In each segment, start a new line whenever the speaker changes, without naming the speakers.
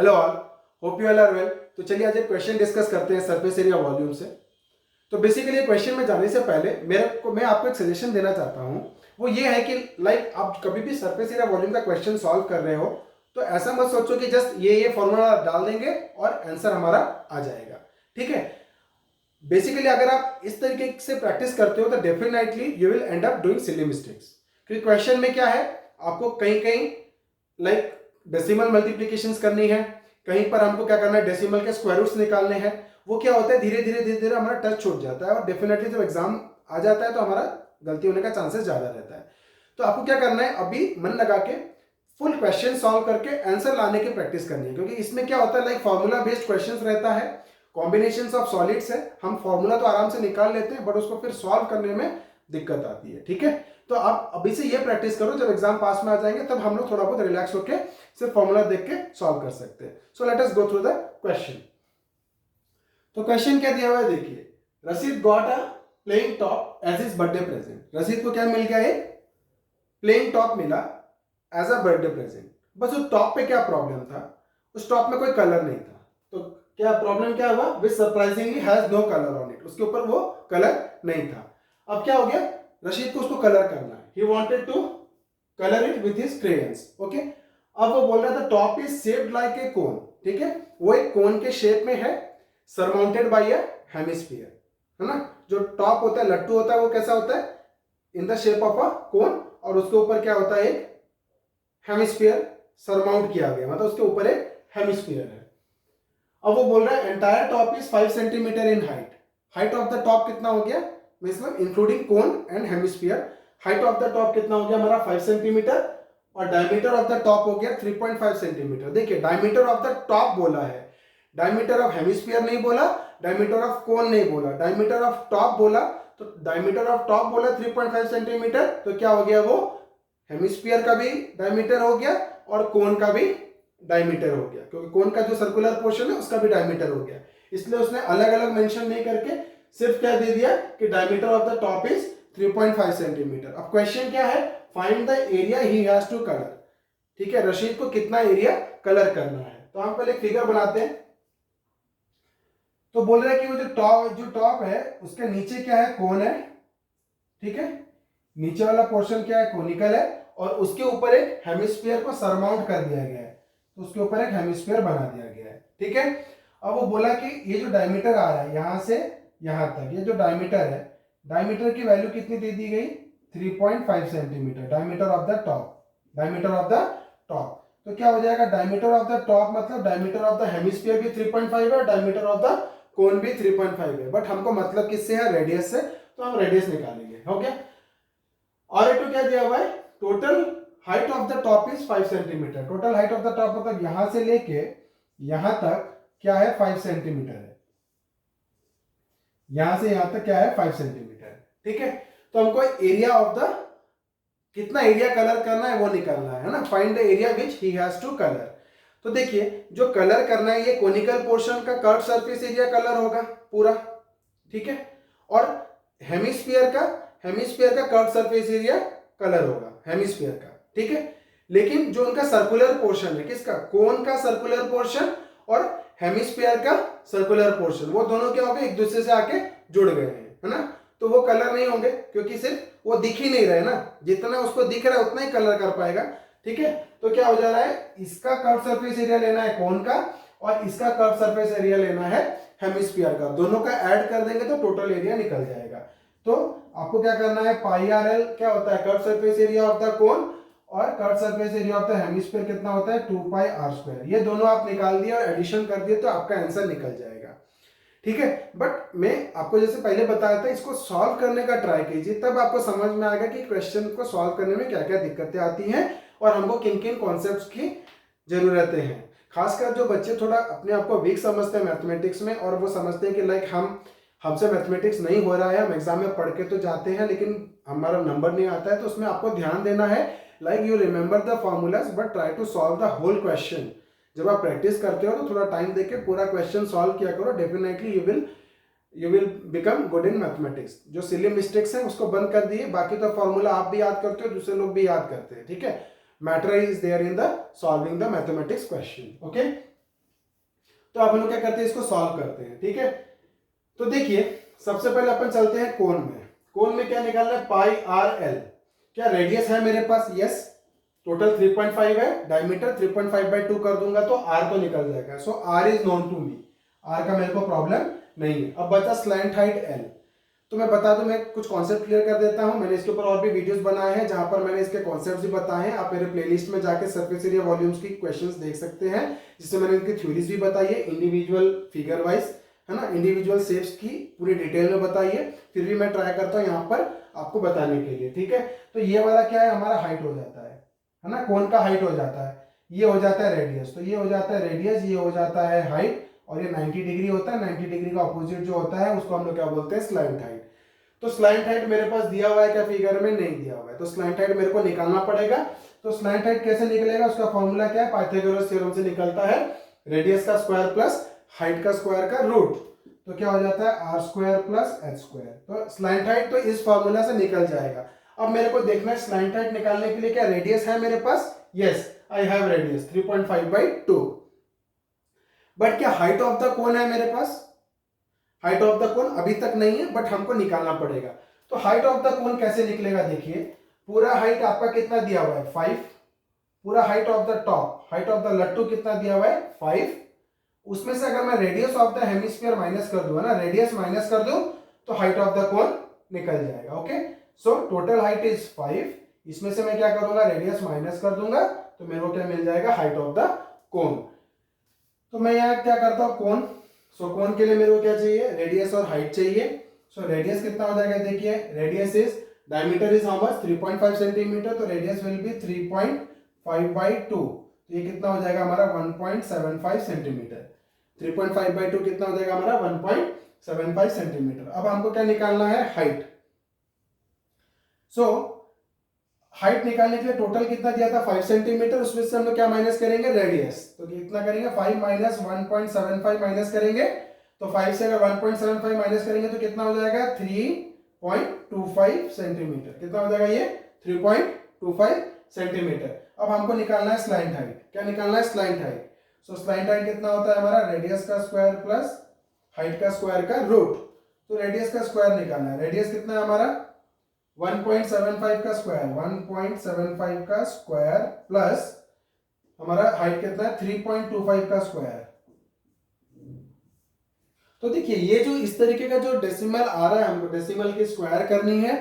Hello all, hope you all are well. तो चलिए आज एक क्वेश्चन डिस्कस करते हैं सरफेस एरिया वॉल्यूम से। तो बेसिकली क्वेश्चन में जाने से पहले मैं आपको एक सजेशन देना चाहता हूँ। वो ये है कि आप कभी भी सरफेस एरिया वॉल्यूम का क्वेश्चन सॉल्व कर रहे हो तो ऐसा मत सोचो कि जस्ट ये फॉर्मूला डाल देंगे और आंसर हमारा आ जाएगा। ठीक है, बेसिकली अगर आप इस तरीके से प्रैक्टिस करते हो तो definitely you will and up doing silly mistakes. क्योंकि क्वेश्चन में क्या है, आपको कहीं कहीं डेसिमल मल्टीप्लिकेशंस करनी है, कहीं पर हमको क्या करना है, डेसिमल के स्क्वायर रूट्स निकालने हैं। वो क्या होता है, धीरे धीरे हमारा टच छूट जाता है और डेफिनेटली जब एग्जाम आ जाता है तो हमारा गलती होने का चांसेस ज्यादा रहता है। तो आपको क्या करना है, अभी मन लगा के फुल क्वेश्चन सॉल्व करके आंसर लाने की प्रैक्टिस करनी है। क्योंकि इसमें क्या होता है, फॉर्मूला बेस्ड क्वेश्चन रहता है, कॉम्बिनेशन ऑफ सॉलिड्स है। हम फॉर्मूला तो आराम से निकाल लेते हैं बट उसको फिर सॉल्व करने में दिक्कत आती है। ठीक है, तो आप अभी से ये प्रैक्टिस करो, जब एग्जाम पास में आ जाएंगे तब हम लोग थोड़ा बहुत रिलैक्स होकर सिर्फ फॉर्मूला देख के सॉल्व कर सकते हैं। So let us go through the question. तो क्वेश्चन क्या दिया हुआ है, देखिए, Rashid got a playing top as his birthday present. Rashid को क्या मिल गया, एक प्लेइंग टॉप मिला एज अ बर्थडे प्रेजेंट। बस उस टॉप पे क्या प्रॉब्लम था, उस टॉप में कोई कलर नहीं था। तो क्या प्रॉब्लम क्या हुआ, which surprisingly has no colour on it, उसके ऊपर वो कलर नहीं था। अब क्या हो गया, रशीद को उसको कलर करना है, he wanted to colour it with his crayons. Okay, अब वो बोल रहा था top is shaped like a cone. ठीक है, वो एक कोन के शेप में है, सरमाउंटेड बाय अ हेमिस्फीयर, है ना। जो टॉप होता है, लट्टू होता है, वो कैसा होता है, in the shape of a cone, और उसके ऊपर क्या होता है, एक हेमिस्फीयर सरमाउंट किया गया, मतलब उसके ऊपर एक हेमिस्फीयर है। अब वो बोल रहा है entire top is 5 centimetre in height. Height of the top कितना हो गया, मतलब including cone and hemisphere, height of the top कितना हो गया हमारा 5 सेंटीमीटर, और डायमीटर ऑफ द टॉप हो गया 3.5 सेंटीमीटर। देखिए, डायमीटर ऑफ द टॉप बोला है, डायमीटर ऑफ हेमिस्फीयर नहीं बोला, डायमीटर ऑफ कोन नहीं बोला, डायमीटर ऑफ टॉप बोला। तो डायमीटर ऑफ टॉप बोला 3.5 सेंटीमीटर, तो क्या हो गया, वो हेमिस्फीयर का भी डायमीटर हो गया और कोन का भी डायमीटर हो गया, क्योंकि कोन का जो सर्कुलर पोर्शन है उसका भी डायमीटर हो गया। इसलिए उसने अलग अलग मेंशन नहीं करके सिर्फ क्या दे दिया कि diameter of the top is 3.5 centimetre. अब क्वेश्चन क्या है, find the area he has to colour. ठीक है, रशीद को कितना एरिया कलर करना है। तो हम पहले फिगर बनाते हैं। तो बोल रहे हैं कि वो जो टॉप है उसके नीचे क्या है, कोन है। ठीक है, नीचे वाला पोर्शन क्या है, कोनिकल है, और उसके ऊपर एक हेमिस्फीयर को सरमाउंट कर दिया गया है, तो उसके ऊपर एक हेमिस्फीयर बना दिया गया है। ठीक है, अब वो बोला कि ये जो डायमीटर आ रहा है यहां से यहां तक, ये जो डायमीटर है, डायमीटर की वैल्यू कितनी दे दी गई, 3.5 centimetre, diameter of the top, diameter of the top. तो क्या हो जाएगा, डायमीटर ऑफ द टॉप मतलब डायमीटर ऑफ द हेमिस्फीयर भी 3.5 है, डायमीटर ऑफ द कोन भी 3.5 है, बट हमको मतलब किससे है, रेडियस से, तो हम रेडियस निकालेंगे। ओके, और एक तो क्या दिया हुआ है, total height of the top is 5 centimetre. Total height of the top मतलब यहां से लेके यहां तक क्या है, 5 सेंटीमीटर है। यहां से यहां तक क्या है, 5 सेंटीमीटर। ठीक है, तो हमको एरिया ऑफ द, कितना एरिया कलर करना है वो निकालना है ना, find the area which he has to colour. तो देखिए, जो कलर करना है ये कोनिकल पोर्शन का कर्व सरफेस एरिया कलर होगा पूरा। ठीक है, और हेमिस्फीयर का कर्व सरफेस एरिया कलर होगा हेमिस्फीयर का। ठीक है, लेकिन जो उनका सर्कुलर पोर्शन है, किसका, कोन का सर्कुलर पोर्शन और हेमिस्फीयर का सर्कुलर पोर्शन, वो दोनों क्या हो गए, एक दूसरे से आके जुड़ गए हैं, है ना। तो वो कलर नहीं होंगे क्योंकि सिर्फ वो दिख ही नहीं रहे ना, जितना उसको दिख रहा है उतना ही कलर कर पाएगा। ठीक है, तो क्या हो जा रहा है, इसका कर्व सरफेस एरिया लेना है कोन का और इसका कर्व सरफेस एरिया लेना है हेमिस्फीयर का, दोनों का ऐड कर देंगे तो टोटल एरिया निकल जाएगा। तो आपको क्या करना है, पाई आर एल क्या होता है, curve surface area of the cone, और curve surface area of the hemisphere कितना होता है, 2 पाई आर स्क्वायर। ये दोनों आप निकाल दिए और एडिशन कर दिए तो आपका आंसर निकल जाएगा। ठीक है, बट मैं आपको जैसे पहले बताया था, इसको सॉल्व करने का ट्राई कीजिए, तब आपको समझ में आएगा कि क्वेश्चन को सॉल्व करने में क्या क्या दिक्कतें आती हैं और हमको किन किन कॉन्सेप्ट्स की जरूरतें हैं। खासकर जो बच्चे थोड़ा अपने आप को वीक समझते हैं मैथमेटिक्स में, और वो समझते हैं कि हमसे मैथमेटिक्स नहीं हो रहा है, हम एग्जाम में पढ़ के तो जाते हैं लेकिन हमारा नंबर नहीं आता है, तो उसमें आपको ध्यान देना है, you remember the formulas but try to solve the whole question. जब आप प्रैक्टिस करते हो तो थोड़ा टाइम देके पूरा क्वेश्चन सॉल्व किया करो, definitely you will become good in mathematics. जो सिली मिस्टेक्स हैं उसको बंद कर दिए, बाकी तो फॉर्मूला आप भी याद करते हो, दूसरे लोग भी याद करते हैं। ठीक है, matter is there in the solving the mathematics question. Okay, तो अब हम लोग क्या करते हैं, इसको सॉल्व करते हैं, ठीक है। तो देखिए सबसे पहले अपन चलते हैं कोण में। कोण में क्या निकालना है, पाई आर एल। क्या रेडियस है मेरे पास, यस, टोटल 3.5 है, डायमीटर 3.5/2 कर दूंगा तो आर तो निकल जाएगा। So R is known to me, R का मेरे को प्रॉब्लम नहीं है। अब बचा स्लैंट हाइट एल। तो मैं बता दूं, मैं कुछ कॉन्सेप्ट क्लियर कर देता हूं। मैंने इसके ऊपर और भी वीडियोस बनाए हैं जहां पर मैंने इसके कॉन्सेप्ट भी बताए हैं। आप मेरे प्लेलिस्ट में जाके सरफेस एरिया वॉल्यूम्स की क्वेश्चंस देख सकते हैं, जिससे मैंने इनकी थ्योरीज भी बताई है, इंडिविजुअल फिगर वाइज, है ना, इंडिविजुअल शेप्स की पूरी डिटेल में बताई है। फिर भी मैं ट्राई करता हूँ यहाँ पर आपको बताने के लिए, ठीक है। तो ये वाला क्या है, हमारा हाइट हो जाता है ना, कोण का हाइट हो जाता है। ये हो जाता है रेडियस, तो ये हो जाता है रेडियस, ये हो जाता है हाइट, और ये 90 डिग्री होता है। 90 डिग्री का ऑपोजिट जो होता है उसको हम लोग क्या बोलते हैं, स्लैंट हाइट। तो स्लैंट हाइट मेरे पास दिया हुआ है क्या, फिगर में नहीं दिया हुआ है, तो स्लैंट हाइट मेरे को निकालना पड़ेगा। तो स्लैंट हाइट कैसे निकलेगा, उसका फॉर्मूला क्या है, पाइथागोरस थ्योरम से निकलता है, रेडियस का स्क्वायर प्लस हाइट का स्क्वायर का रूट। तो क्या हो जाता है, R square plus H square. तो स्लैंट हाइट तो इस फॉर्मूला से निकल जाएगा। अब मेरे को देखना है स्लैंट हाइट निकालने के लिए क्या रेडियस है मेरे पास, yes I have radius 3.5/2। But क्या हाइट ऑफ द कोन है मेरे पास, हाइट ऑफ द कोन अभी तक नहीं है, बट हमको निकालना पड़ेगा। तो हाइट ऑफ द कोन कैसे निकलेगा, देखिए पूरा हाइट आपका कितना दिया हुआ है 5, पूरा height of the top, height of the लट्टू कितना दिया हुआ है 5, उसमें से अगर मैं radius of the hemisphere minus कर दूं ना, रेडियस माइनस कर दूं तो हाइट ऑफ द कोन निकल जाएगा। Okay, so total height is 5, इसमें से मैं क्या करूंगा, रेडियस माइनस कर दूंगा तो मेरे को क्या मिल जाएगा, हाइट ऑफ द कोन। तो मैं यहाँ क्या करता हूँ, कोन। सो कोन के लिए मेरे को क्या चाहिए, रेडियस और हाइट चाहिए। सो रेडियस कितना हो जाएगा, देखिए radius is, diameter is how much 3.5 centimetre, तो रेडियस विल बी 3.5/2। तो ये कितना हो जाएगा हमारा 1.75 सेंटीमीटर। 3.5/2 कितना हो जाएगा हमारा 1.75 सेंटीमीटर। अब हमको क्या निकालना है, हाइट। सो हाइट निकालने के लिए टोटल कितना दिया था 5 सेंटीमीटर, उसमें से हम लोग क्या माइनस करेंगे, रेडियस। तो कितना करेंगे, 5 माइनस 1.75 माइनस करेंगे। तो 5 से अगर 1.75 माइनस करेंगे तो कितना हो जाएगा 3.25 सेंटीमीटर। कितना हो जाएगा ये 3.25 सेंटीमीटर। अब हमको निकालना है स्लैंट हाइट। क्या निकालना है, स्लैंट हाइट। सो स्लैंट हाइट कितना होता है हमारा, रेडियस का स्क्वायर प्लस हाइट का स्क्वायर का रूट। तो रेडियस का स्क्वायर निकालना है, रेडियस कितना है हमारा 1.75 का स्क्वायर, 1.75 का स्क्वायर प्लस हमारा हाइट कितना है 3.25 का स्क्वायर। तो देखिए ये जो इस तरीके का जो डेसिमल आ रहा है, हमको डेसिमल की स्क्वायर करनी है,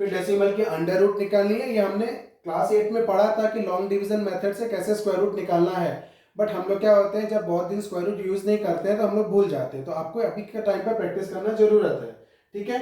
फिर डेसिमल की अंडर रूट निकालनी है। ये हमने क्लास 8 में पढ़ा था कि लॉन्ग डिवीजन मेथड से कैसे स्क्वायर रूट निकालना है। बट हम लोग क्या होते हैं, जब बहुत दिन स्क्वायर रूट यूज नहीं करते हैं तो हम लोग भूल जाते हैं। तो आपको अभी के टाइम पर प्रैक्टिस करना जरूरत है, ठीक है।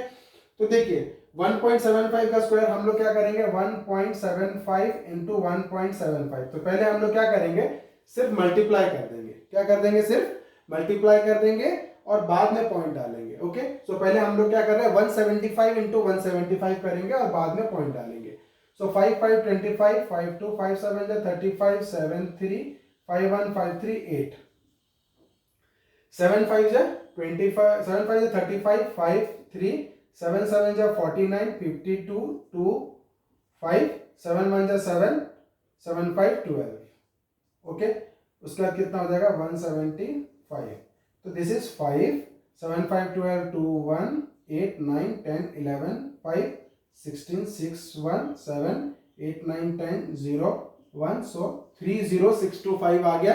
तो देखिए 1.75 का स्क्वायर हम लोग क्या करेंगे, 1.75 इंटू 1.75। तो पहले हम लोग क्या करेंगे, सिर्फ मल्टीप्लाई कर देंगे। क्या कर देंगे, सिर्फ मल्टीप्लाई कर देंगे और बाद में पॉइंट डालेंगे। ओके, सो पहले हम लोग क्या कर रहे हैं, 175 इंटू 175 करेंगे और बाद में पॉइंट डालेंगे। सो 5 5 25, 5 2 5 7 35, 7 3 5 1 5 3 8, 7 5 25, 7 5 35, 5 3 7 7 49, 52 2 5 7 1 7 7 5 12। ओके, उसके बाद कितना हो जाएगा 175। तो दिस इज 5 7 5 12 2 1 8 9 10 11 5 16 6 1 7 8 9 10 0 1। सो 30625 आ गया।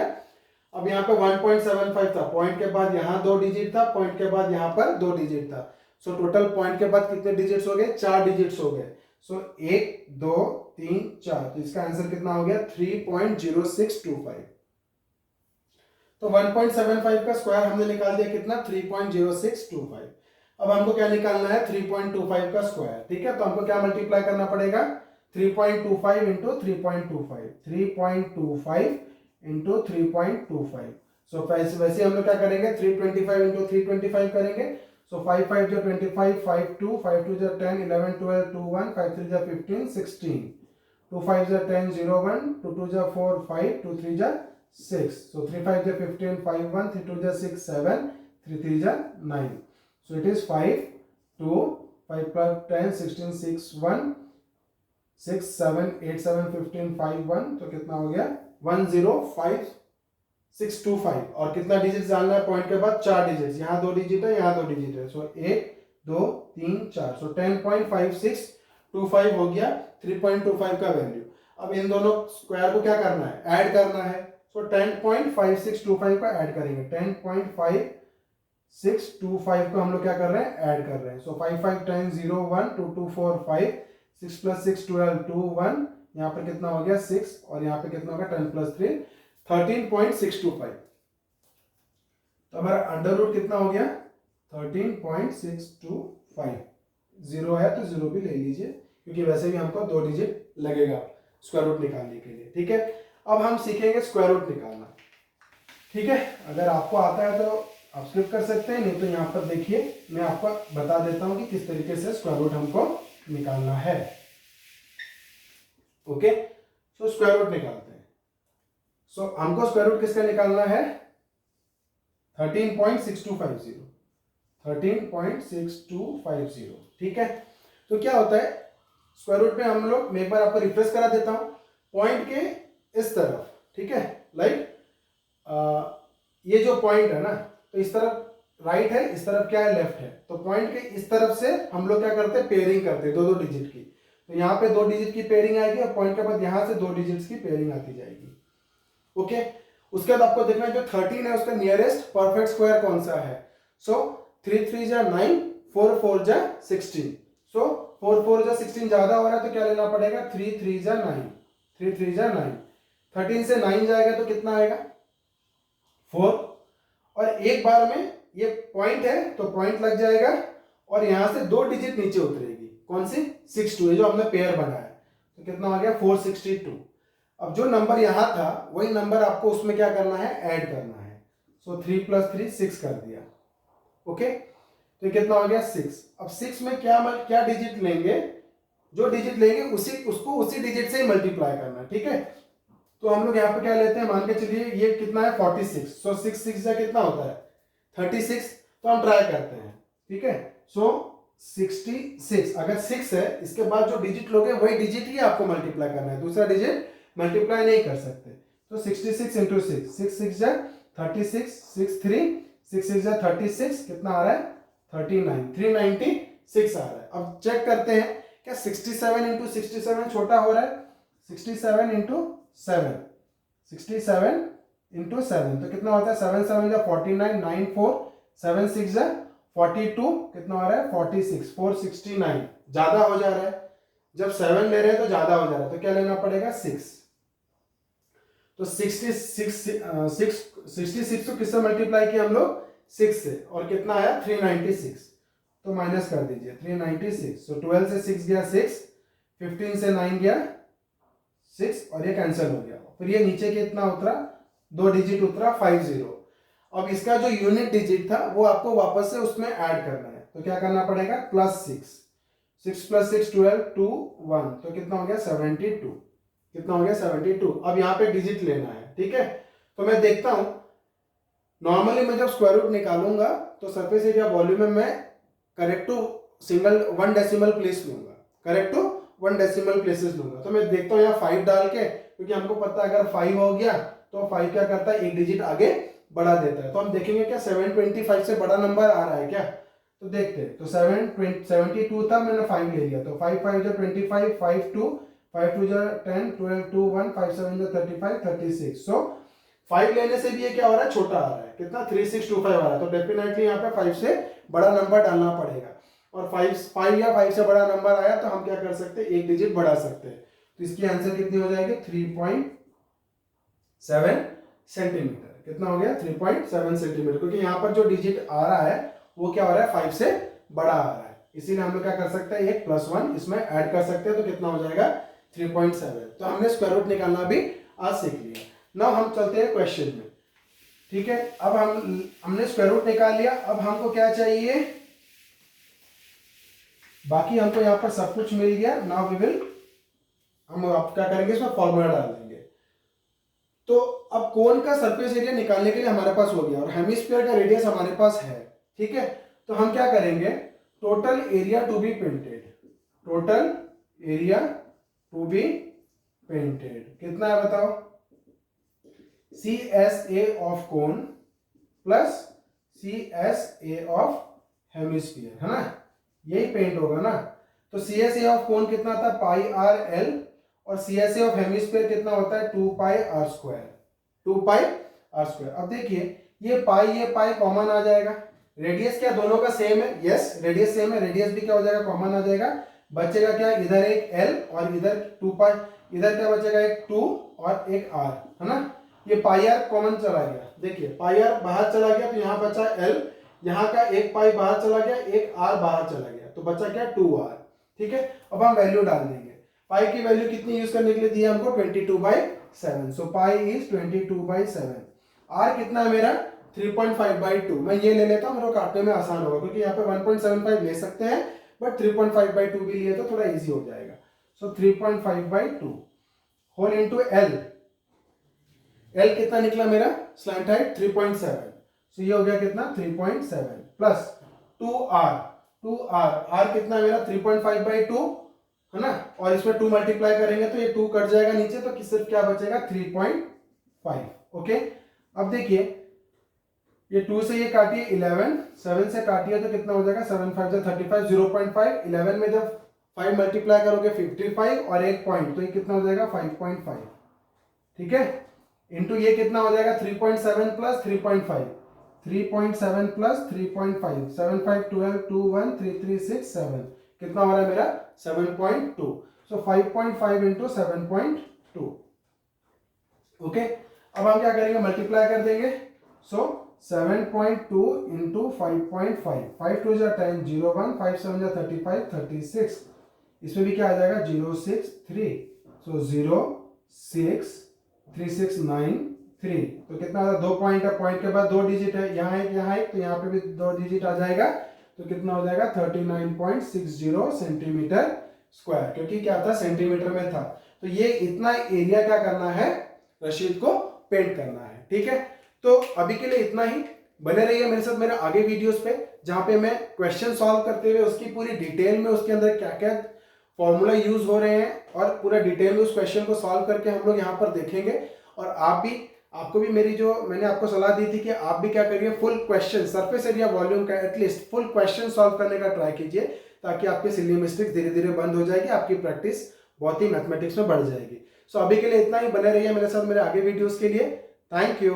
अब यहाँ पे 1.75 था, पॉइंट के बाद यहाँ 2 डिजिट था, पॉइंट के बाद यहाँ पर 2 डिजिट था। सो टोटल पॉइंट के बाद कितने डिजिट्स हो गए, 4 डिजिट्स हो गए। सो 1 2 3 4, तो इसका आंसर कितना हो गया 3.0625। तो 1.75 का स्क्वायर हमने निकाल दिया कितना 3.0625। अब हमको क्या निकालना है 3.25 का स्क्वायर, ठीक है। तो हमको क्या मल्टीप्लाई करना पड़ेगा 3.25 इंटू 3.25, 3.25 इंटू 3.25। सो वैसे हम लोग क्या करेंगे 325 इंटू 325 करेंगे। सो 5 5 जो 25, 5 2 5 2 जो 10 11 12 2 1 5 3 जो 15 16, 2 5 जो 10 0 1 2 2 जो 4 5 2 3 जो 6, so 3 5 जो 15 5 1 3 2 जो 6 7 3 3 जो 9। so it is 5 2 5 plus 10 16 6 1 6 7 8 7 15 5 1। तो कितना हो गया 1057 625 और कितना डिजिट जानना है पॉइंट के बाद 4 डिजिट, यहाँ 2 डिजिट है यहाँ 2 डिजिट है, सो 1 2 3 4, सो 10.5625 हो गया 3.25 का वैल्यू। अब इन दोनों स्क्वायर को क्या करना है, ऐड करना है, सो 10.5625 का ऐड करेंगे, 10.5625 को हम लोग क्या कर रहे हैं, ऐड कर रहे हैं, सो 5 5 10 0 1 2 2 4 5 6 + 6 12 2 1, यहाँ पर कितना हो गया 6 और यहाँ पे कितना होगा 10 + 3 13.625। तो हमारा अंडर रूट कितना हो गया 13.625। जीरो है तो जीरो भी ले लीजिए क्योंकि वैसे भी हमको 2 डिजिट लगेगा स्क्वायर रूट निकालने के लिए। ठीक है, अब हम सीखेंगे स्क्वायर रूट निकालना। ठीक है, अगर आपको आता है तो आप स्किप कर सकते हैं, नहीं तो यहाँ पर देखिए मैं आपको बता देता हूँ कि किस तरीके से स्क्वायर रूट हमको निकालना है। ओके, सो स्क्वायर रूट निकालते हैं। सो हमको स्क्वायर रूट किसका निकालना है 13.6250, 13.6250। ठीक है, तो क्या होता है स्क्वायर रूट में हम लोग, मैं एक बार आपको रिफ्रेश करा देता हूं, पॉइंट के इस तरफ, ठीक है, लाइक ये जो पॉइंट है ना, तो इस तरफ राइट है, इस तरफ क्या है लेफ्ट है, तो पॉइंट के इस तरफ से हम लोग क्या करते हैं पेयरिंग करते हैं 2-2 डिजिट की, तो यहाँ पे 2 डिजिट की पेयरिंग आएगी और पॉइंट के बाद यहाँ से 2 डिजिट्स की पेयरिंग आती जाएगी। ओके, उसके बाद आपको देखना है जो 13 है उसका नियरेस्ट परफेक्ट स्क्वायर कौन सा है, सो 3 3 जा 9 4 4 जा 16, सो 4 4 जा 16 ज्यादा हो रहा है तो क्या लेना पड़ेगा 3 3 जा 9, 3 3 जा 9, 13 से 9 जाएगा तो कितना आएगा 4, और एक बार में ये पॉइंट है तो पॉइंट लग जाएगा और यहां से 2 डिजिट नीचे उतरेगी, कौन सी 62 है जो हमने पेयर बनाया, तो कितना आ गया 462। अब जो नंबर यहां था वही नंबर आपको उसमें क्या करना है ऐड करना है, सो 3 + 3 6 कर दिया। ओके, तो कितना हो गया 6। अब 6 में क्या डिजिट लेंगे, जो डिजिट लेंगे उसको उसी डिजिट से ही मल्टीप्लाई करना है। ठीक है, तो हम लोग यहाँ पे क्या लेते हैं, मान के चलिए ये कितना है 46, सो 6 6 जा कितना होता है 36, तो हम ट्राई करते हैं। ठीक है, सो 66, अगर 6 है इसके बाद जो डिजिट लोगे वही डिजिट ही आपको मल्टीप्लाई करना है, दूसरा डिजिट मल्टीप्लाई नहीं कर सकते, तो 66 × 6, 6 6 जा 36, 6 3 6 6 जा 36, कितना आ रहा है 39, 396 आ रहा है। अब चेक करते हैं क्या 67 × 67 छोटा हो रहा है, 67 × 7, 67 × 7 तो कितना होता है 7 7 जा 49, 9 4 7 6 जा 42, कितना हो रहा है 46, 469, ज्यादा हो जा रहा है, जब 7 ले रहे हैं तो ज्यादा हो जा रहा है, तो क्या लेना पड़ेगा 6, तो 66 को किससे मल्टीप्लाई किया हम लोग 6 से, और कितना आया 396, तो माइनस कर दीजिए 396, सो 12 से 6 गया 6, 15 से 9 गया 6 और ये कैंसिल हो गया, फिर ये नीचे कितना उतरा 2 डिजिट उतरा 50। अब इसका जो यूनिट डिजिट था वो आपको वापस से उसमें ऐड करना है, तो क्या करना पड़ेगा +6, 6 + 6 12 2 1, तो कितना हो गया 72, कितना हो गया 72। अब यहाँ पे डिजिट लेना है। ठीक है, तो मैं देखता हूं नॉर्मली मैं जब स्क्वायर रूट निकालूंगा तो सरफेस एरिया वॉल्यूम में मैं correct to single 1 decimal place लूंगा, करेक्ट टू 1 डेसिमल प्लेसेस लूंगा, तो मैं देखता हूँ यहाँ 5 डाल के, क्योंकि हमको पता है अगर 5 हो गया तो 5 क्या करता है एक डिजिट आगे बढ़ा देता है, तो हम देखेंगे क्या 725 से बड़ा नंबर आ रहा है क्या, तो देखते हैं, तो 72 था मैंने 5 ले लिया, तो 5 5 जो 25, 5 2 5 2 जो 10 12 2 1 5 7 जो 35 36, सो 5 लेने से भी ये क्या हो रहा है छोटा आ रहा है, कितना 3625 आ रहा है, तो डेफिनेटली यहाँ पे 5 से बड़ा नंबर डालना पड़ेगा, और 5 या 5 से बड़ा नंबर आया तो हम क्या कर सकते हैं एक डिजिट बढ़ा सकते हैं, तो इसकी आंसर कितनी हो जाएगी 3.7 सेंटीमीटर, कितना हो गया 3.7 सेंटीमीटर, क्योंकि यहाँ पर जो डिजिट आ रहा है वो क्या हो रहा है 5 से बड़ा आ रहा है, इसीलिए हम लोग क्या कर सकते हैं एक +1 इसमें ऐड कर सकते हैं, तो कितना हो जाएगा 3.7। तो हमने स्क्वायर रूट निकालना भी आज सीख लिया। नाउ हम चलते हैं क्वेश्चन में। ठीक है, अब हमने स्क्वायर रूट निकाल लिया, अब हमको क्या चाहिए, बाकी हमको यहाँ पर सब कुछ मिल गया, नाउ वी विल हम आप क्या करेंगे इसमें फॉर्मूला डाल देंगे। तो अब कोन का सरफेस एरिया निकालने के लिए हमारे पास हो गया और हेमिस्फीयर का रेडियस हमारे पास है। ठीक है, तो हम क्या करेंगे total area to be painted, total area to be painted कितना है बताओ C S A of cone plus C S A of hemisphere, है ना, यही पेंट होगा ना। तो सी एस ए ऑफ कोन कितना था, पाई आर एल, और C S A of hemisphere कितना होता है, 2 pi R square, 2 pi R square. अब देखिए ये पाई कॉमन आ जाएगा, रेडियस क्या दोनों का सेम है, यस रेडियस सेम है, रेडियस भी क्या हो जाएगा, कॉमन आ जाएगा। बचेगा क्या, इधर एक एल और इधर 2 पाई, इधर क्या बचेगा, एक 2 और एक आर, है ना। ये पाई आर कॉमन चला गया, देखिए पाई आर बाहर चला गया, तो यहाँ बचा एल, यहाँ का एक पाई बाहर चला गया, एक आर बाहर चला गया, तो बचा क्या 2 आर, ठीक है। अब हम वैल्यू डाल देंगे, पाई की वैल्यू कितनी यूज करने के लिए दी है हमको, 22/7, सो पाई इज 22/7। आर कितना है मेरा, 3.5/2, मैं ये ले लेता हूँ, मेरे को काटने में आसान होगा, क्योंकि यहाँ पे 1.75 ले सकते हैं, बट 3.5/2 भी लिए तो थोड़ा इजी हो जाएगा। सो 3.5/2 होल इंटू एल, एल कितना निकला मेरा, स्लैंट हाइट 3.7, सो ये हो गया कितना 3.7 प्लस 2r, आर कितना मेरा 3.5/2, है ना, और इसमें 2 मल्टीप्लाई करेंगे तो ये 2 कट जाएगा नीचे, तो सिर्फ क्या बचेगा 3.5, ओके। अब देखिए ये 2 से ये काटिए 11, 7 से काटिए तो कितना हो जाएगा, 7 5 जा 35, 0.5, 11 में जब 5 मल्टीप्लाई करोगे 55 और एक पॉइंट, तो ये कितना हो जाएगा 5.5, ठीक है, इंटू ये कितना हो जाएगा 3.7 प्लस 3.5, 3.7 प्लस 3.5, 7 5 12 2 1 3 3 6 7, कितना हो रहा है मेरा 7.2, सो 5.5 इंटू 7.2, ओके। अब हम क्या करेंगे, मल्टीप्लाई कर देंगे, सो 7.2 इंटू 5.5, 5 2 जा 10, 0 1, 5 7 जा 35, 36, इसमें भी क्या आ जाएगा 0 6 3, सो 0 6 3 6 9 3, तो कितना आ, 2 पॉइंट है, पॉइंट के बाद 2 डिजिट है, यहाँ एक, तो यहाँ पे भी 2 डिजिट आ जाएगा, तो कितना हो जाएगा 39.60 सेंटीमीटर स्क्वायर, क्योंकि क्या था सेंटीमीटर में था। तो ये इतना एरिया क्या करना है, रशीद को पेंट करना है, ठीक है। तो अभी के लिए इतना ही, बने रहिए मेरे साथ मेरे आगे वीडियोस पे, जहां पे मैं क्वेश्चन सॉल्व करते हुए उसकी पूरी डिटेल में, उसके अंदर क्या क्या फॉर्मूला यूज हो रहे हैं, और पूरा डिटेल में उस क्वेश्चन को सॉल्व करके हम लोग यहाँ पर देखेंगे। और आपको भी मेरी जो मैंने आपको सलाह दी थी कि आप भी क्या करिए, full question surface area volume का एटलीस्ट फुल क्वेश्चन सॉल्व करने का ट्राई कीजिए, ताकि आपके सिली मिस्टेक्स धीरे धीरे बंद हो जाएगी, आपकी प्रैक्टिस बहुत ही मैथमेटिक्स में बढ़ जाएगी। सो अभी के लिए इतना ही, बने रहिए मेरे साथ मेरे आगे वीडियोस के लिए। Thank you.